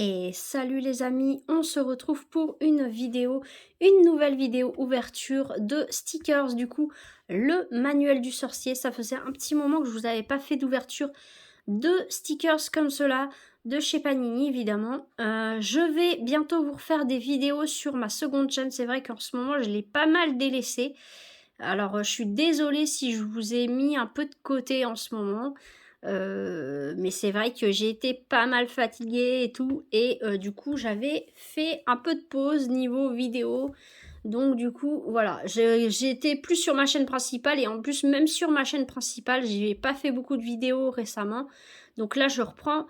Et salut les amis, on se retrouve pour une nouvelle vidéo ouverture de stickers. Du coup, le manuel du sorcier, ça faisait un petit moment que je vous avais pas fait d'ouverture de stickers comme cela, de chez Panini évidemment. Je vais bientôt vous refaire des vidéos sur ma seconde chaîne, c'est vrai qu'en ce moment je l'ai pas mal délaissé. Alors je suis désolée si je vous ai mis un peu de côté en ce moment. Mais c'est vrai que j'ai été pas mal fatiguée et tout, et du coup j'avais fait un peu de pause niveau vidéo, donc du coup voilà, j'étais plus sur ma chaîne principale, et en plus même sur ma chaîne principale j'ai pas fait beaucoup de vidéos récemment, donc là je reprends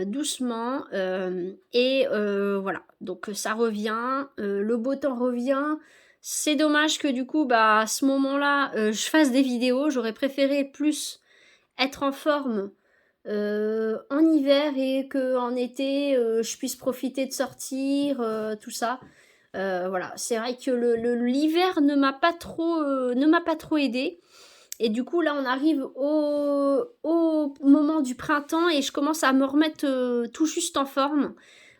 doucement, voilà, donc ça revient, le beau temps revient. C'est dommage que du coup bah à ce moment là je fasse des vidéos, j'aurais préféré plus être en forme en hiver, et qu'en été je puisse profiter de sortir, tout ça. Voilà, c'est vrai que l'hiver ne m'a pas trop aidé. Et du coup là on arrive au moment du printemps et je commence à me remettre tout juste en forme.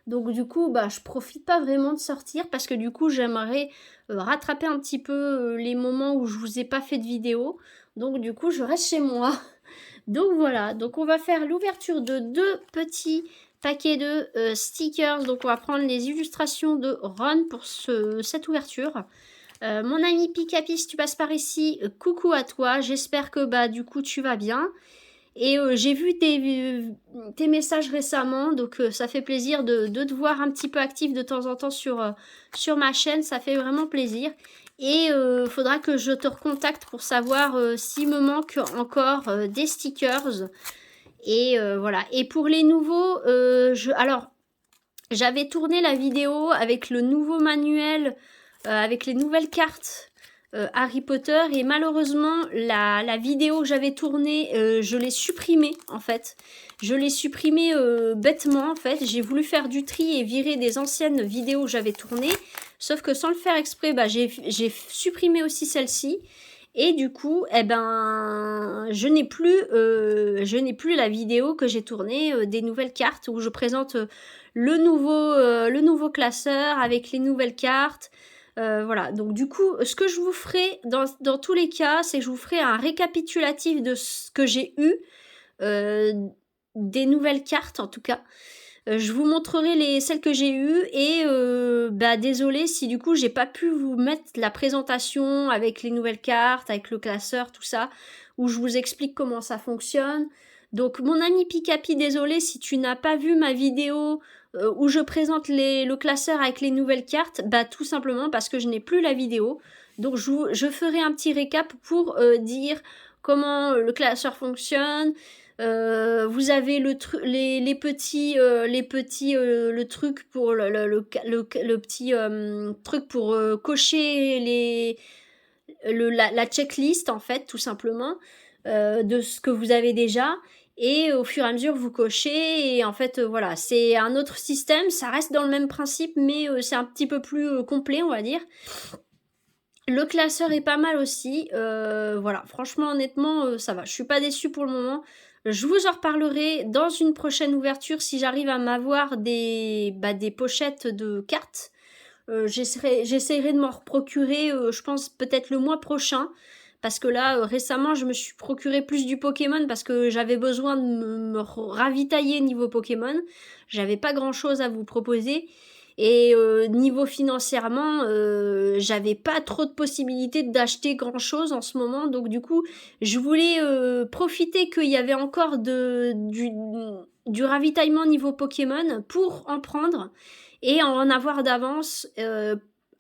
Donc du coup bah je profite pas vraiment de sortir, parce que du coup j'aimerais rattraper un petit peu les moments où je vous ai pas fait de vidéo. Donc du coup je reste chez moi. Donc voilà, donc on va faire l'ouverture de deux petits paquets de stickers. Donc on va prendre les illustrations de Ron pour cette ouverture. Mon ami Picapi, si tu passes par ici, coucou à toi. J'espère que bah du coup tu vas bien. Et j'ai vu tes messages récemment, donc ça fait plaisir de te voir un petit peu actif de temps en temps sur ma chaîne, ça fait vraiment plaisir. Et faudra que je te recontacte pour savoir s'il me manque encore des stickers. Et voilà. Et pour les nouveaux, alors j'avais tourné la vidéo avec le nouveau manuel, avec les nouvelles cartes Harry Potter, et malheureusement la vidéo que j'avais tournée, je l'ai supprimée en fait. Je l'ai supprimée bêtement en fait. J'ai voulu faire du tri et virer des anciennes vidéos que j'avais tournées. Sauf que sans le faire exprès, bah, j'ai supprimé aussi celle-ci. Et du coup, eh ben, je n'ai plus la vidéo que j'ai tournée des nouvelles cartes où je présente le nouveau classeur avec les nouvelles cartes. Voilà, donc du coup, ce que je vous ferai dans tous les cas, c'est que je vous ferai un récapitulatif de ce que j'ai eu, euh, des nouvelles cartes en tout cas. Je vous montrerai celles que j'ai eues, et bah désolé si du coup j'ai pas pu vous mettre la présentation avec les nouvelles cartes, avec le classeur, tout ça, où je vous explique comment ça fonctionne. Donc mon ami Picapi, désolé si tu n'as pas vu ma vidéo où je présente le classeur avec les nouvelles cartes, bah tout simplement parce que je n'ai plus la vidéo. Donc je ferai un petit récap pour dire comment le classeur fonctionne. Vous avez les petits, le truc pour le petit truc pour cocher la checklist en fait, tout simplement, de ce que vous avez déjà. Et au fur et à mesure vous cochez, et en fait voilà, c'est un autre système, ça reste dans le même principe, mais c'est un petit peu plus complet, on va dire. Le classeur est pas mal aussi. Voilà, franchement, honnêtement, ça va. Je suis pas déçue pour le moment. Je vous en reparlerai dans une prochaine ouverture si j'arrive à m'avoir des pochettes de cartes. J'essaierai de m'en procurer, je pense, peut-être le mois prochain. Parce que là, récemment, je me suis procuré plus du Pokémon parce que j'avais besoin de me ravitailler niveau Pokémon. J'avais pas grand-chose à vous proposer. Et niveau financièrement, j'avais pas trop de possibilités d'acheter grand chose en ce moment. Donc du coup, je voulais profiter qu'il y avait encore du ravitaillement niveau Pokémon pour en prendre et en avoir d'avance.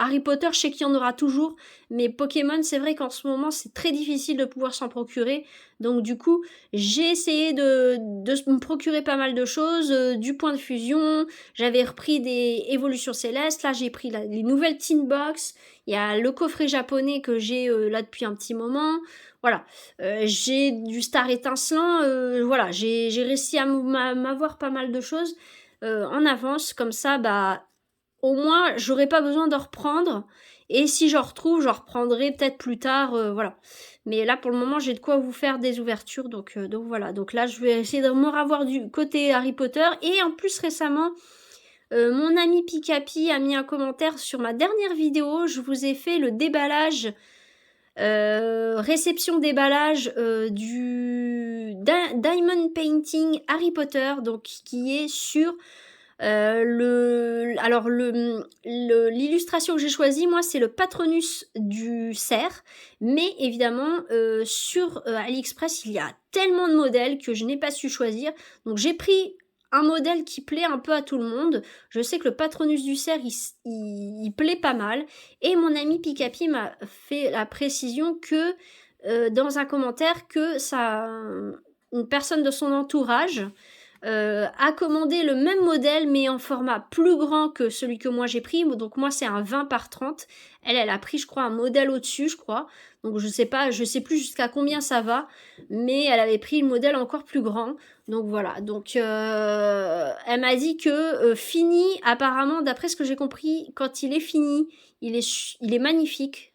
Harry Potter, je sais qu'il y en aura toujours, mais Pokémon, c'est vrai qu'en ce moment, c'est très difficile de pouvoir s'en procurer. Donc du coup, j'ai essayé de me procurer pas mal de choses, du point de fusion. J'avais repris des évolutions célestes. Là, j'ai pris les nouvelles Teen Box. Il y a le coffret japonais que j'ai là depuis un petit moment. Voilà. J'ai du Star étincelant. Voilà, j'ai réussi à m'avoir pas mal de choses en avance. Comme ça, bah, au moins, j'aurais pas besoin de reprendre. Et si j'en retrouve, j'en reprendrai peut-être plus tard. Voilà. Mais là, pour le moment, j'ai de quoi vous faire des ouvertures. Donc voilà. Donc là, je vais essayer de me ravoir du côté Harry Potter. Et en plus, récemment, Mon ami Pikapi a mis un commentaire sur ma dernière vidéo. Je vous ai fait le déballage, réception déballage du Diamond Painting Harry Potter, donc qui est sur l'illustration que j'ai choisie, moi, c'est le Patronus du cerf. Mais évidemment, sur AliExpress, il y a tellement de modèles que je n'ai pas su choisir. Donc j'ai pris un modèle qui plaît un peu à tout le monde. Je sais que le Patronus du cerf, il plaît pas mal. Et mon ami Pikapi m'a fait la précision que, dans un commentaire, que une personne de son entourage a commandé le même modèle mais en format plus grand que celui que moi j'ai pris. Donc moi c'est un 20 par 30. Elle a pris je crois un modèle au-dessus je crois. Donc je sais plus jusqu'à combien ça va. Mais elle avait pris le modèle encore plus grand. Donc voilà. Donc elle m'a dit que fini, apparemment d'après ce que j'ai compris, quand il est fini, il est magnifique.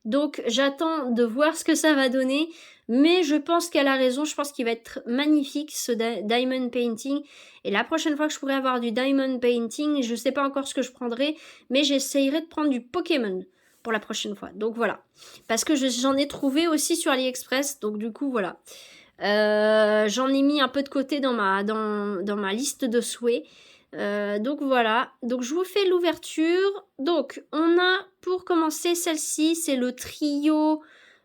Donc j'attends de voir ce que ça va donner. Mais je pense qu'elle a raison, je pense qu'il va être magnifique ce diamond painting. Et la prochaine fois que je pourrai avoir du diamond painting, je ne sais pas encore ce que je prendrai, mais j'essayerai de prendre du Pokémon pour la prochaine fois. Donc voilà. Parce que j'en ai trouvé aussi sur AliExpress, donc du coup voilà. J'en ai mis un peu de côté dans ma liste de souhaits. Donc voilà, donc je vous fais l'ouverture. Donc on a pour commencer celle-ci, c'est le trio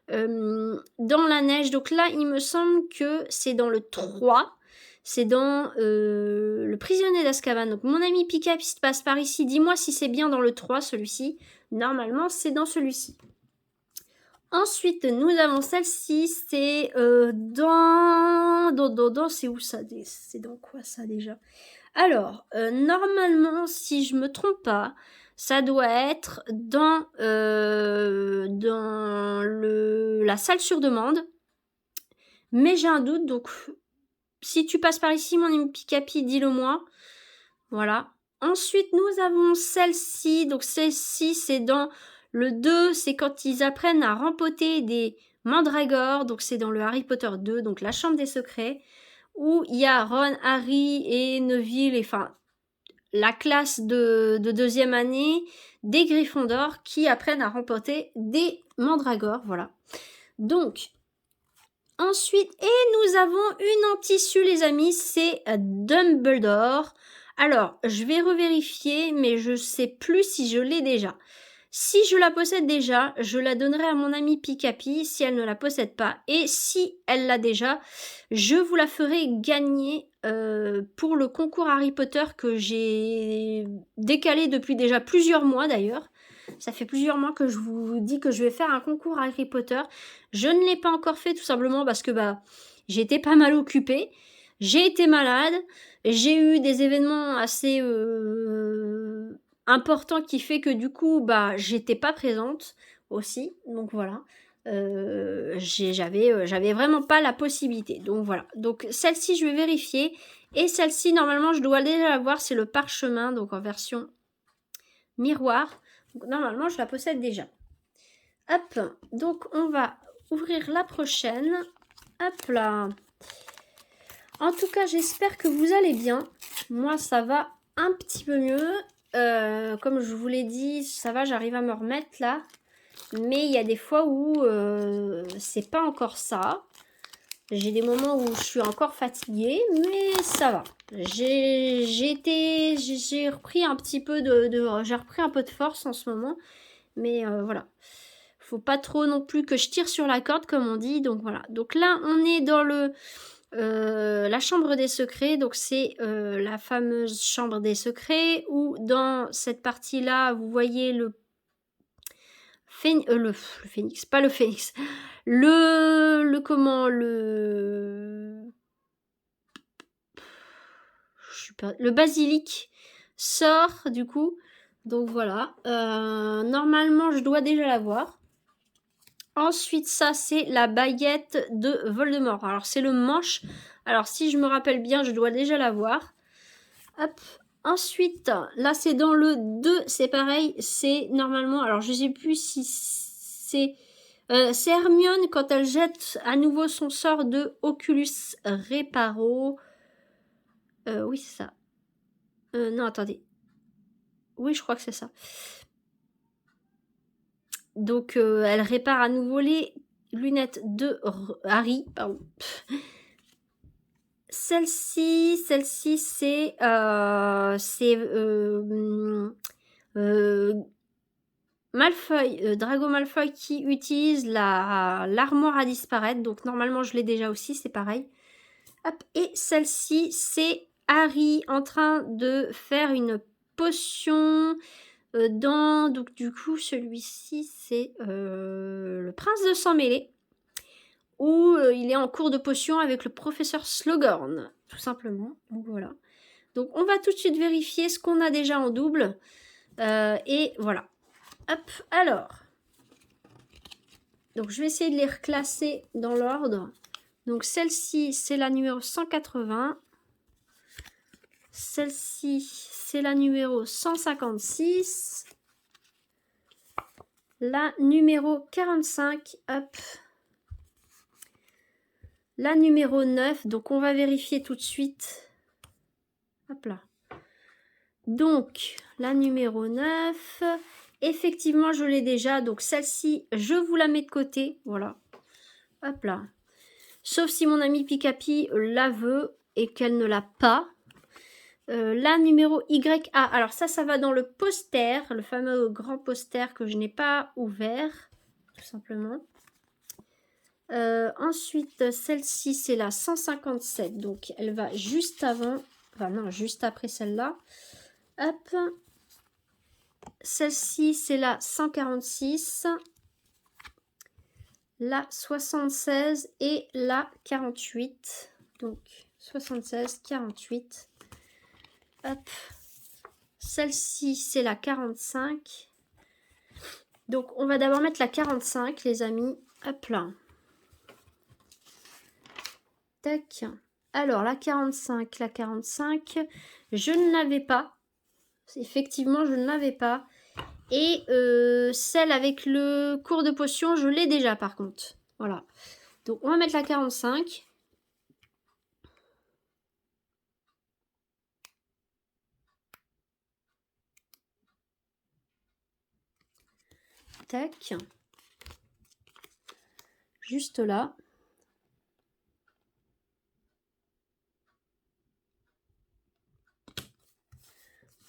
dans la neige. Donc là il me semble que c'est dans le 3. C'est dans le prisonnier d'Azkaban. Donc mon ami Pikapi passe par ici. Dis-moi si c'est bien dans le 3 celui-ci. Normalement c'est dans celui-ci. Ensuite, nous avons celle-ci, c'est c'est où ça? C'est dans quoi ça déjà? Alors, normalement, si je me trompe pas, ça doit être dans la salle sur demande. Mais j'ai un doute, donc si tu passes par ici, mon ami Pikapi, dis-le moi. Voilà. Ensuite, nous avons celle-ci. Donc celle-ci, c'est dans le 2, c'est quand ils apprennent à rempoter des mandragores. Donc c'est dans le Harry Potter 2, donc la chambre des secrets, où il y a Ron, Harry et Neville, enfin la classe de deuxième année des Gryffondors qui apprennent à rempoter des mandragores. Voilà. Donc, ensuite, et nous avons une en tissu, les amis, c'est Dumbledore. Alors, je vais revérifier, mais je sais plus si je l'ai déjà. Si je la possède déjà, je la donnerai à mon amie Pikapi si elle ne la possède pas. Et si elle l'a déjà, je vous la ferai gagner pour le concours Harry Potter que j'ai décalé depuis déjà plusieurs mois d'ailleurs. Ça fait plusieurs mois que je vous dis que je vais faire un concours Harry Potter. Je ne l'ai pas encore fait tout simplement parce que j'étais pas mal occupée. J'ai été malade. J'ai eu des événements assez importants qui fait que du coup j'étais pas présente aussi. Donc voilà. J'avais vraiment pas la possibilité. Donc voilà. Donc celle-ci je vais vérifier. Et celle-ci normalement je dois déjà la voir. C'est le parchemin donc en version miroir. Donc, normalement, je la possède déjà. Hop, donc on va ouvrir la prochaine. Hop là. En tout cas, j'espère que vous allez bien. Moi, ça va un petit peu mieux. Comme je vous l'ai dit, ça va, j'arrive à me remettre là. Mais il y a des fois où c'est pas encore ça. J'ai des moments où je suis encore fatiguée, mais ça va. J'ai repris un petit peu j'ai repris un peu de force en ce moment, mais voilà. Faut pas trop non plus que je tire sur la corde comme on dit, donc voilà. Donc là, on est dans la chambre des secrets, donc c'est la fameuse chambre des secrets où dans cette partie-là, vous voyez le phénix, pas le phénix. Le basilic sort du coup. Donc voilà. Normalement, je dois déjà l'avoir. Ensuite, ça, c'est la baguette de Voldemort. Alors, c'est le manche. Alors, si je me rappelle bien, je dois déjà l'avoir. Hop. Ensuite, là, c'est dans le 2. C'est pareil. C'est normalement... Alors, je sais plus si c'est... c'est Hermione quand elle jette à nouveau son sort de Oculus Reparo. Oui, c'est ça. Non, attendez. Oui, je crois que c'est ça. Donc, elle répare à nouveau les lunettes de Harry. Pardon. Celle-ci, c'est Malfoy, Drago Malfoy qui utilise l'armoire à disparaître. Donc, normalement, je l'ai déjà aussi, c'est pareil. Hop. Et celle-ci, c'est Harry en train de faire une potion donc du coup, celui-ci, c'est le prince de sang mêlé, où il est en cours de potion avec le professeur Slughorn, tout simplement. Donc voilà. Donc on va tout de suite vérifier ce qu'on a déjà en double. Et voilà. Hop, alors. Donc je vais essayer de les reclasser dans l'ordre. Donc celle-ci, c'est la numéro 180. Celle-ci, c'est la numéro 156. La numéro 45, hop. La numéro 9, donc on va vérifier tout de suite. Hop là. Donc, la numéro 9, effectivement, je l'ai déjà. Donc, celle-ci, je vous la mets de côté. Voilà. Hop là. Sauf si mon amie Picapi la veut et qu'elle ne l'a pas. La numéro YA. Alors, ça va dans le poster, le fameux grand poster que je n'ai pas ouvert, tout simplement. Ensuite, celle-ci, c'est la 157. Donc, elle va juste avant. Enfin, non, juste après celle-là. Hop. Celle-ci, c'est la 146. La 76 et la 48. Donc, 76, 48. Hop. Celle-ci, c'est la 45. Donc, on va d'abord mettre la 45, les amis. Hop là. Tac. Alors, la 45, je ne l'avais pas. Effectivement, je ne l'avais pas. Et celle avec le cours de potion, je l'ai déjà par contre. Voilà. Donc, on va mettre la 45. Tac. Juste là.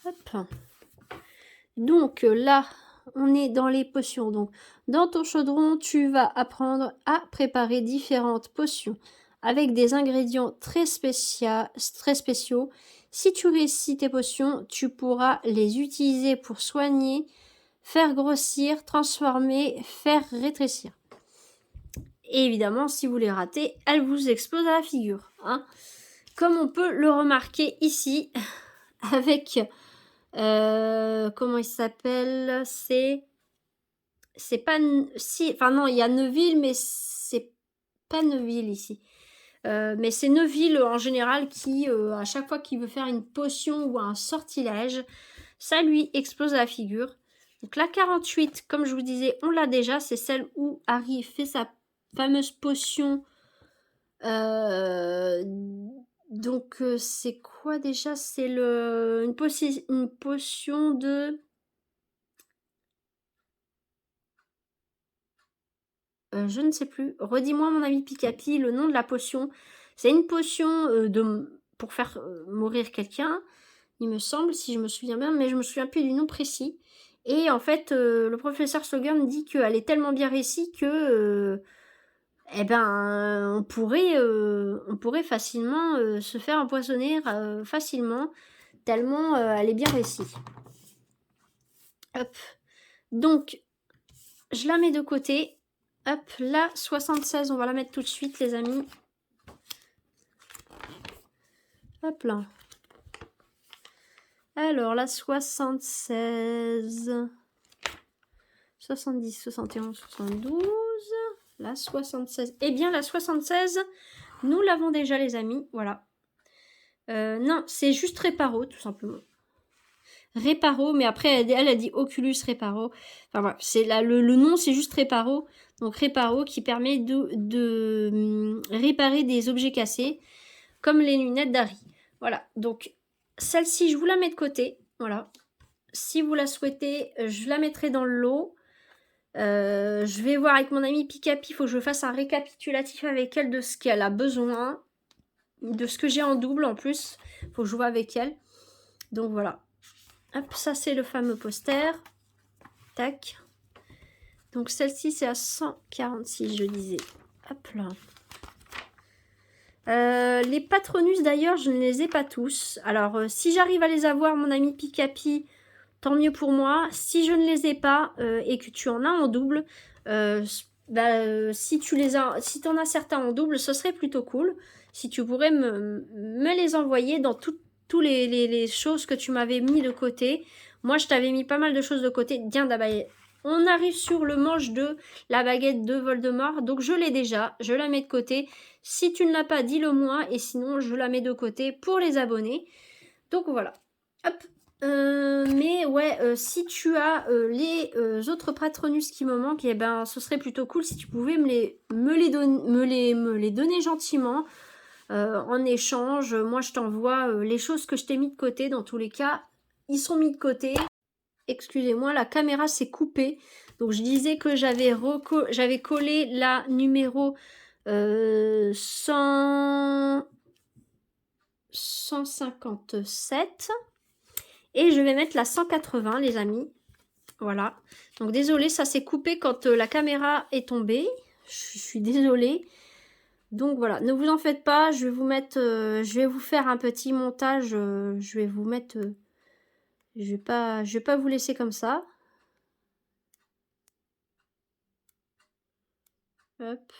Hop. Donc là, on est dans les potions. Donc, dans ton chaudron, tu vas apprendre à préparer différentes potions avec des ingrédients très spéciaux. Si tu réussis tes potions, tu pourras les utiliser pour soigner, faire grossir, transformer, faire rétrécir. Et évidemment, si vous les ratez, elle vous explose à la figure. Hein. Comme on peut le remarquer ici, avec... comment il s'appelle? C'est pas... Si, enfin non, il y a Neville, mais c'est pas Neville ici. Mais c'est Neville en général qui, à chaque fois qu'il veut faire une potion ou un sortilège, ça lui explose à la figure. Donc la 48, comme je vous disais, on l'a déjà. C'est celle où Harry fait sa fameuse potion. Donc c'est quoi déjà? C'est une potion de... je ne sais plus. Redis-moi mon ami Picapi le nom de la potion. C'est une potion pour faire mourir quelqu'un, il me semble, si je me souviens bien, mais je me souviens plus du nom précis. Et en fait, le professeur Slughorn dit qu'elle est tellement bien réussie que eh ben, on pourrait facilement se faire empoisonner facilement, tellement elle est bien réussie. Hop. Donc, je la mets de côté. Hop, la 76, on va la mettre tout de suite, les amis. Hop là. Alors, la 76, 70, 71, 72, la 76. Eh bien, la 76, nous l'avons déjà, les amis. Voilà. Non, c'est juste Réparo, tout simplement. Réparo, mais après, elle a dit Oculus Réparo. Enfin, voilà, le nom, c'est juste Réparo. Donc, Réparo qui permet de réparer des objets cassés, comme les lunettes d'Harry. Voilà, donc, celle-ci, je vous la mets de côté. Voilà. si vous la souhaitez, je la mettrai dans le lot. Je vais voir avec mon amie Picapi, il faut que je fasse un récapitulatif avec elle de ce qu'elle a besoin, de ce que j'ai en double en plus. Il faut que je vois avec elle. Donc voilà. Hop, ça c'est le fameux poster. Tac. Donc celle-ci c'est à 146, je disais. Hop là. Les Patronus d'ailleurs, je ne les ai pas tous. Alors si j'arrive à les avoir, mon ami Picapi, tant mieux pour moi. Si je ne les ai pas et que tu en as en double, si tu en as certains en double, ce serait plutôt cool. Si tu pourrais me les envoyer dans tous les choses que tu m'avais mis de côté. Moi, je t'avais mis pas mal de choses de côté. Tiens, on arrive sur le manche de la baguette de Voldemort. Donc, je l'ai déjà. Je la mets de côté. Si tu ne l'as pas, dis-le moi. Et sinon, je la mets de côté pour les abonnés. Donc, voilà. Hop. Mais ouais, si tu as les autres Patronus qui me manquent, eh ben, ce serait plutôt cool si tu pouvais me les donner gentiment en échange. Moi, je t'envoie les choses que je t'ai mis de côté. Dans tous les cas, ils sont mis de côté. Excusez-moi, la caméra s'est coupée. Donc, je disais que j'avais collé la numéro 157. Et je vais mettre la 180, les amis. Voilà. Donc, désolé, ça s'est coupé quand la caméra est tombée. Je suis désolée. Donc, voilà. Ne vous en faites pas. Je vais vous mettre... je vais vous faire un petit montage. Je vais vous mettre... je vais pas vous laisser comme ça. Hop.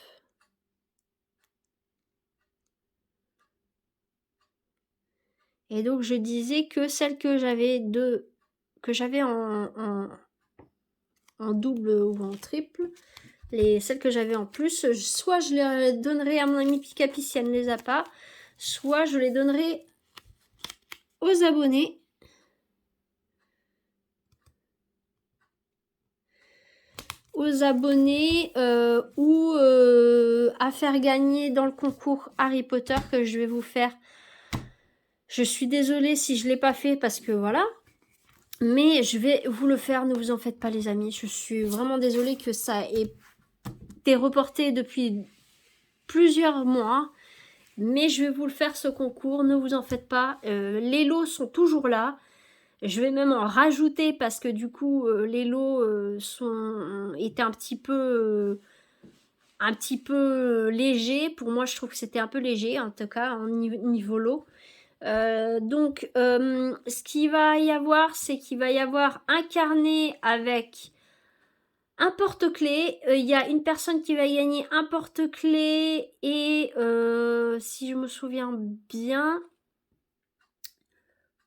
Et donc, je disais que celle que j'avais en double ou en triple, celles que j'avais en plus, soit je les donnerai à mon ami Picapi si elle ne les a pas, soit je les donnerai aux abonnés. Ou à faire gagner dans le concours Harry Potter que je vais vous faire. Je suis désolée si je ne l'ai pas fait parce que voilà. Mais je vais vous le faire, ne vous en faites pas les amis. Je suis vraiment désolée que ça ait été reporté depuis plusieurs mois. Mais je vais vous le faire ce concours, ne vous en faites pas. Les lots sont toujours là. Je vais même en rajouter parce que du coup les lots étaient un petit peu légers. Pour moi je trouve que c'était un peu léger en tout cas en niveau lot. Donc ce qu'il va y avoir, c'est qu'il va y avoir un carnet avec un porte-clés. Il y a une personne qui va gagner un porte-clés et si je me souviens bien,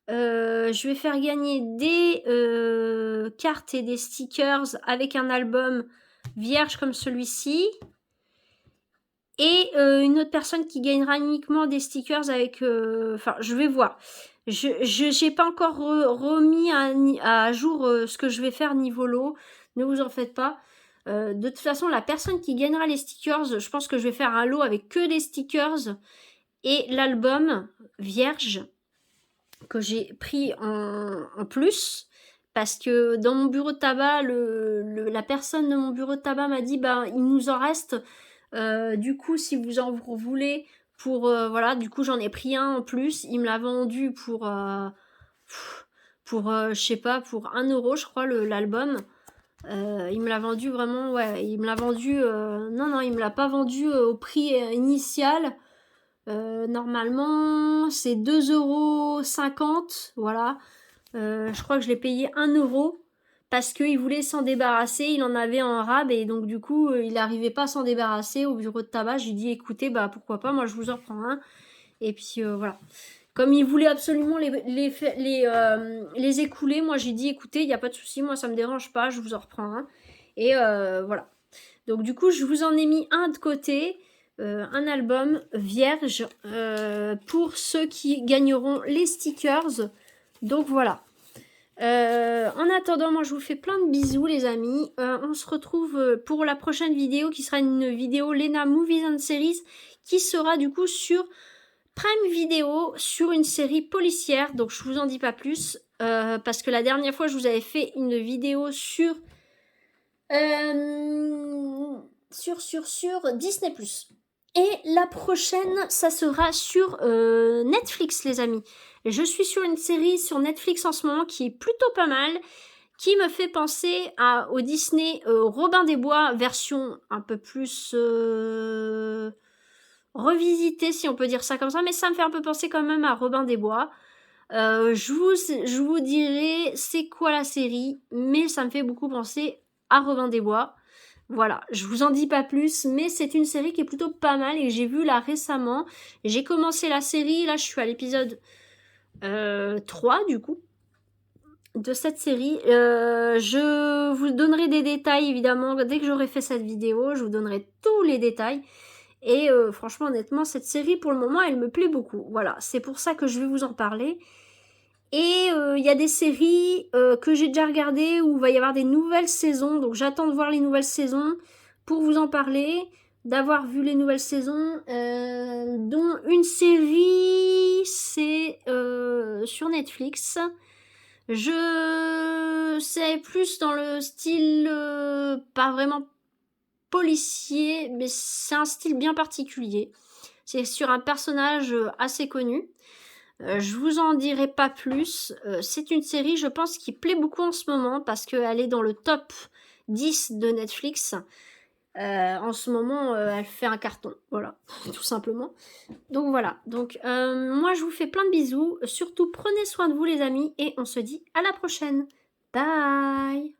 je vais faire gagner des cartes et des stickers avec un album vierge comme celui-ci. Et une autre personne qui gagnera uniquement des stickers avec... Enfin, je vais voir. Je n'ai pas encore remis à jour ce que je vais faire niveau lot. Ne vous en faites pas. De toute façon, la personne qui gagnera les stickers, je pense que je vais faire un lot avec que des stickers et l'album vierge que j'ai pris en plus. Parce que dans mon bureau de tabac, la personne de mon bureau de tabac m'a dit bah, il nous en reste... du coup, si vous en voulez, voilà, du coup, j'en ai pris un en plus. Il me l'a vendu pour je sais pas, pour 1 euro, je crois, l'album. Il me l'a vendu vraiment, ouais, il me l'a vendu, non, il me l'a pas vendu au prix initial. Normalement, c'est 2,50 €, voilà. Je crois que je l'ai payé 1 euro. Parce qu'il voulait s'en débarrasser, il en avait en rab et donc du coup il n'arrivait pas à s'en débarrasser au bureau de tabac. J'ai dit écoutez bah pourquoi pas, moi je vous en prends un. Et puis voilà. Comme il voulait absolument les écouler, moi j'ai dit écoutez il n'y a pas de souci, moi ça me dérange pas, je vous en reprends un. Et voilà. Donc du coup je vous en ai mis un de côté, un album vierge pour ceux qui gagneront les stickers. Donc voilà. En attendant, moi je vous fais plein de bisous les amis. On se retrouve pour la prochaine vidéo qui sera une vidéo Lena Movies and Series qui sera du coup sur Prime Video sur une série policière. Donc je vous en dis pas plus. parce que la dernière fois, je vous avais fait une vidéo sur Disney+. Et la prochaine, ça sera sur Netflix, les amis. Je suis sur une série sur Netflix en ce moment qui est plutôt pas mal, qui me fait penser au Disney Robin des Bois, version un peu plus revisitée, si on peut dire ça comme ça, mais ça me fait un peu penser quand même à Robin des Bois. Je vous dirai c'est quoi la série, mais ça me fait beaucoup penser à Robin des Bois. Voilà, je vous en dis pas plus, mais c'est une série qui est plutôt pas mal et j'ai vu là récemment. J'ai commencé la série, là je suis à l'épisode 3 du coup de cette série. Je vous donnerai des détails évidemment dès que j'aurai fait cette vidéo, je vous donnerai tous les détails. Et franchement honnêtement cette série pour le moment elle me plaît beaucoup. Voilà, c'est pour ça que je vais vous en parler. Et il y a des séries que j'ai déjà regardées où il va y avoir des nouvelles saisons. Donc j'attends de voir les nouvelles saisons pour vous en parler. D'avoir vu les nouvelles saisons. Dont une série, c'est sur Netflix. C'est plus dans le style pas vraiment policier, mais c'est un style bien particulier. C'est sur un personnage assez connu. Je vous en dirai pas plus. C'est une série, je pense, qui plaît beaucoup en ce moment parce qu'elle est dans le top 10 de Netflix. En ce moment, elle fait un carton. Voilà, tout simplement. Donc voilà. Donc moi, je vous fais plein de bisous. Surtout, prenez soin de vous, les amis. Et on se dit à la prochaine. Bye!